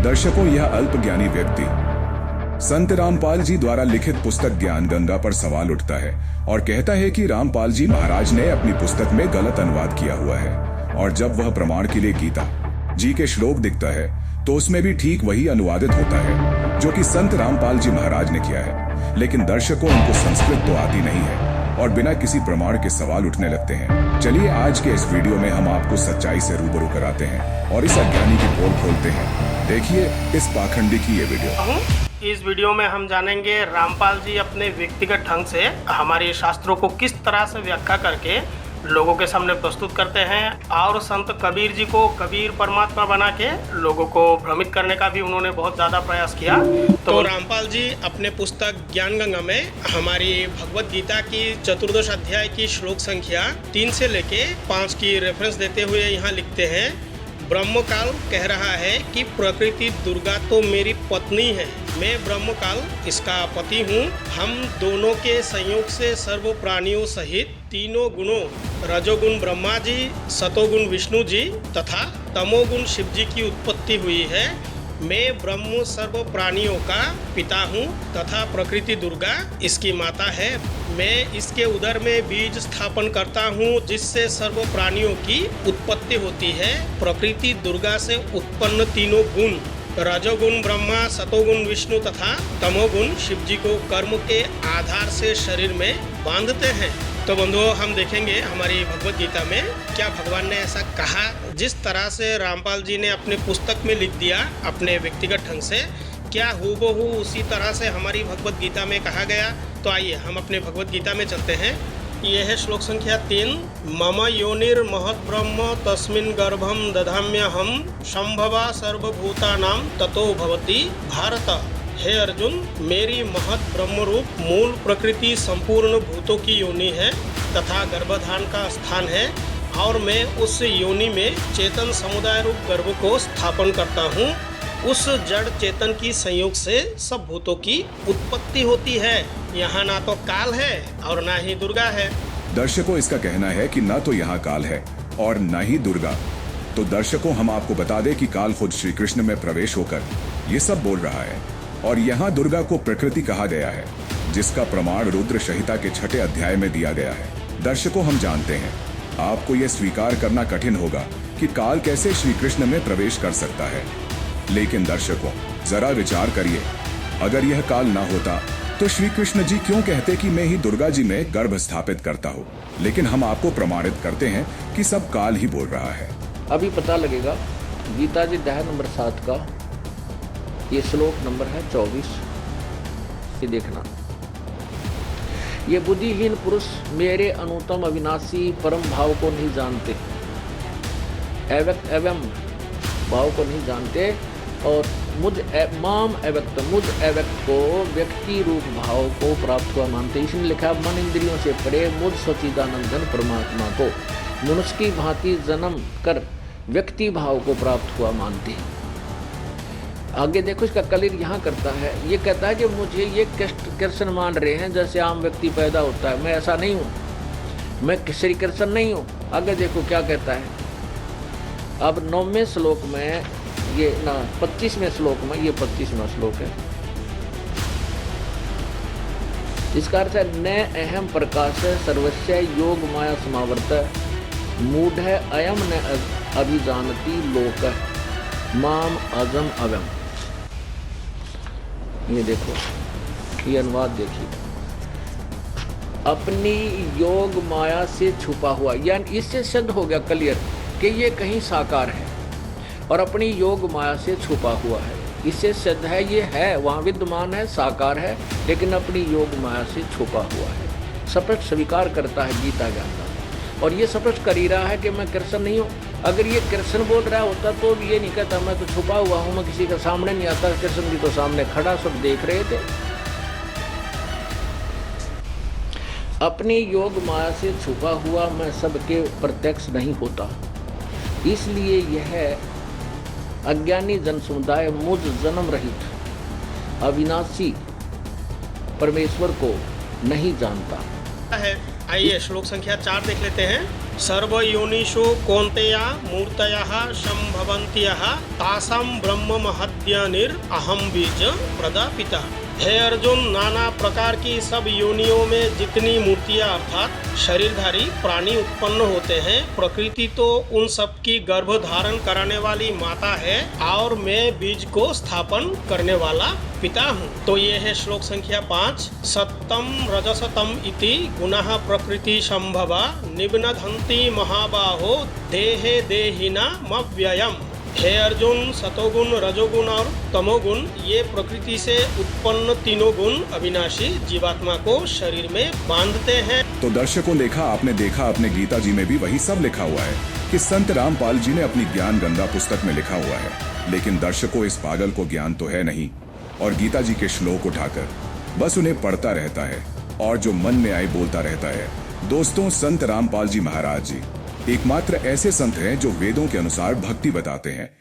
दर्शकों, यह अल्पज्ञानी व्यक्ति संत रामपाल जी द्वारा लिखित पुस्तक ज्ञान गंगा पर सवाल उठता है और कहता है कि रामपाल जी महाराज ने अपनी पुस्तक में गलत अनुवाद किया हुआ है। और जब वह प्रमाण के लिए गीता जी के श्लोक दिखता है तो उसमें भी ठीक वही अनुवादित होता है जो कि संत रामपाल जी महाराज ने किया है। लेकिन दर्शकों, उनको संस्कृत तो आती नहीं है और बिना किसी प्रमाण के सवाल उठने लगते हैं। चलिए आज के इस वीडियो में हम आपको सच्चाई से रूबरू कराते हैं और इस अज्ञानी की पोल खोलते हैं। देखिए इस पाखंडी की ये वीडियो। इस वीडियो में हम जानेंगे रामपाल जी अपने व्यक्तिगत ढंग से हमारे शास्त्रों को किस तरह से व्याख्या करके लोगों के सामने प्रस्तुत करते हैं और संत कबीर जी को कबीर परमात्मा बना के लोगों को भ्रमित करने का भी उन्होंने बहुत ज़्यादा प्रयास किया। तो रामपाल जी अपने पुस्तक ज्ञान गंगा में हमारी भगवत गीता की 14 अध्याय की श्लोक संख्या 3 से लेके 5 की रेफरेंस देते हुए यहाँ लिखते हैं, ब्रह्मकाल कह रहा है कि प्रकृति दुर्गा तो मेरी पत्नी है, मैं ब्रह्मकाल इसका पति हूँ। हम दोनों के संयोग से सर्व प्राणियों सहित तीनों गुणों रजोगुण ब्रह्मा जी, सतोगुण विष्णु जी तथा तमोगुण शिव जी की उत्पत्ति हुई है। मैं ब्रह्म सर्व प्राणियों का पिता हूँ तथा प्रकृति दुर्गा इसकी माता है। मैं इसके उदर में बीज स्थापन करता हूँ जिससे सर्व प्राणियों की उत्पत्ति होती है। प्रकृति दुर्गा से उत्पन्न तीनों गुण रजोगुण ब्रह्मा, सतोगुण विष्णु तथा तमोगुण शिव जी को कर्म के आधार से शरीर में बांधते हैं। तो बंधुओं, हम देखेंगे हमारी भगवत गीता में क्या भगवान ने ऐसा कहा। जिस तरह से रामपाल जी ने अपनी पुस्तक में लिख दिया अपने व्यक्तिगत ढंग से, क्या हूबहू उसी तरह से हमारी भगवत गीता में कहा गया। तो आइए हम अपने भगवत गीता में चलते हैं। यह है श्लोक संख्या 3, मम योनिर महत ब्रह्म तस्मिन् गर्भम दधाम्यहम संभवा सर्वभूतानां ततो भवति भारत। हे अर्जुन, मेरी महत ब्रह्म रूप मूल प्रकृति संपूर्ण भूतों की योनि है तथा गर्भधान का स्थान है और मैं उस योनि में चेतन समुदाय रूप गर्भ को स्थापन करता हूँ। उस जड़ चेतन की संयोग से सब भूतों की उत्पत्ति होती है। यहाँ ना तो काल है और ना ही दुर्गा है। दर्शकों, इसका कहना है कि ना तो यहाँ काल है और ना ही दुर्गा। तो दर्शकों, हम आपको बता दें कि काल खुद श्री कृष्ण में प्रवेश होकर ये सब बोल रहा है और यहाँ दुर्गा को प्रकृति कहा गया है, जिसका प्रमाण रुद्र संहिता के 6 अध्याय में दिया गया है। दर्शकों, हम जानते हैं आपको यह स्वीकार करना कठिन होगा कि काल कैसे श्री कृष्ण में प्रवेश कर सकता है। लेकिन दर्शकों, जरा विचार करिए, अगर यह काल ना होता तो श्री कृष्ण जी क्यों कहते कि मैं ही दुर्गा जी में गर्भ स्थापित करता हूँ। लेकिन हम आपको प्रमाणित करते हैं कि सब काल ही बोल रहा है। अभी पता लगेगा गीता जी अध्याय नंबर 7 का ये श्लोक नंबर है 24। ये देखना, ये बुद्धिहीन पुरुष मेरे अनुत्तम अविनाशी परम भाव को नहीं जानते, अव्यक्त एवं भाव को नहीं जानते और माम अव्यक्त मुझ अव्यक्त को व्यक्ति रूप भाव को प्राप्त हुआ मानते। इसने लिखा, मन इंद्रियों से परे मुझ सच्चिदानंद परमात्मा को मनुष्य की भांति जन्म कर व्यक्ति भाव को प्राप्त हुआ मानते हैं। आगे देखो, इसका कलिर यहाँ करता है, ये कहता है कि मुझे ये कृष्ण मान रहे हैं जैसे आम व्यक्ति पैदा होता है। मैं ऐसा नहीं हूँ, मैं श्री कृष्ण नहीं हूँ। आगे देखो क्या कहता है। अब 9वें श्लोक में ये 25वें श्लोक में, ये 25वां श्लोक है। इसका अर्थ है, न अहम प्रकाश सर्वस्व योग माया समावर्त मूढ़ अयम न अभिजानती लोक माम अजम अवम। ये देखो, ये अनुवाद देखिए, अपनी योग माया से छुपा हुआ, यानी इससे सिद्ध हो गया क्लियर कि ये कहीं साकार है और अपनी योग माया से छुपा हुआ है। इससे सिद्ध है ये है, वहाँ विद्यमान है, साकार है, लेकिन अपनी योग माया से छुपा हुआ है। स्पष्ट स्वीकार करता है गीता ज्ञाता और ये स्पष्ट कर ही रहा है कि मैं कृष्ण नहीं हूँ। अगर ये कृष्ण बोल रहा होता तो ये नहीं कहता मैं तो छुपा हुआ हूँ, मैं किसी के सामने नहीं आता। कृष्ण जी तो सामने खड़ा, सब देख रहे थे। अपनी योग माया से छुपा हुआ मैं सबके प्रत्यक्ष नहीं होता, इसलिए यह अज्ञानी जन समुदाय मुझ जन्म रहित अविनाशी परमेश्वर को नहीं जानता है। आइए श्लोक संख्या 4 देख लेते हैं। सर्वयोनिषु कौन्तेया मूर्तयः संभवन्त्यः तासां ब्रह्म महद्यानिरहं बीज प्रदापिता। हे अर्जुन, नाना प्रकार की सब योनियों में जितनी मूर्तियां अर्थात शरीरधारी प्राणी उत्पन्न होते हैं, प्रकृति तो उन सब की गर्भ धारण कराने वाली माता है और मैं बीज को स्थापन करने वाला पिता हूँ। तो ये है श्लोक संख्या 5। सत्तम रजसतम इति गुणः प्रकृति संभवा निबध्नन्ति महाबाहो देहे देहिनामव्ययम्। हे अर्जुन, सतोगुण, रजोगुण और तमोगुण ये प्रकृति से उत्पन्न तीनों गुण अविनाशी जीवात्मा को शरीर में बांधते हैं। तो दर्शकों, आपने देखा अपने गीता जी में भी वही सब लिखा हुआ है कि संत रामपाल जी ने अपनी ज्ञान गंगा पुस्तक में लिखा हुआ है। लेकिन दर्शकों, इस पागल को ज्ञान तो है नहीं और गीता जी के श्लोक उठाकर बस उन्हें पढ़ता रहता है और जो मन में आए बोलता रहता है। दोस्तों, संत रामपाल जी महाराज जी एकमात्र ऐसे संत हैं जो वेदों के अनुसार भक्ति बताते हैं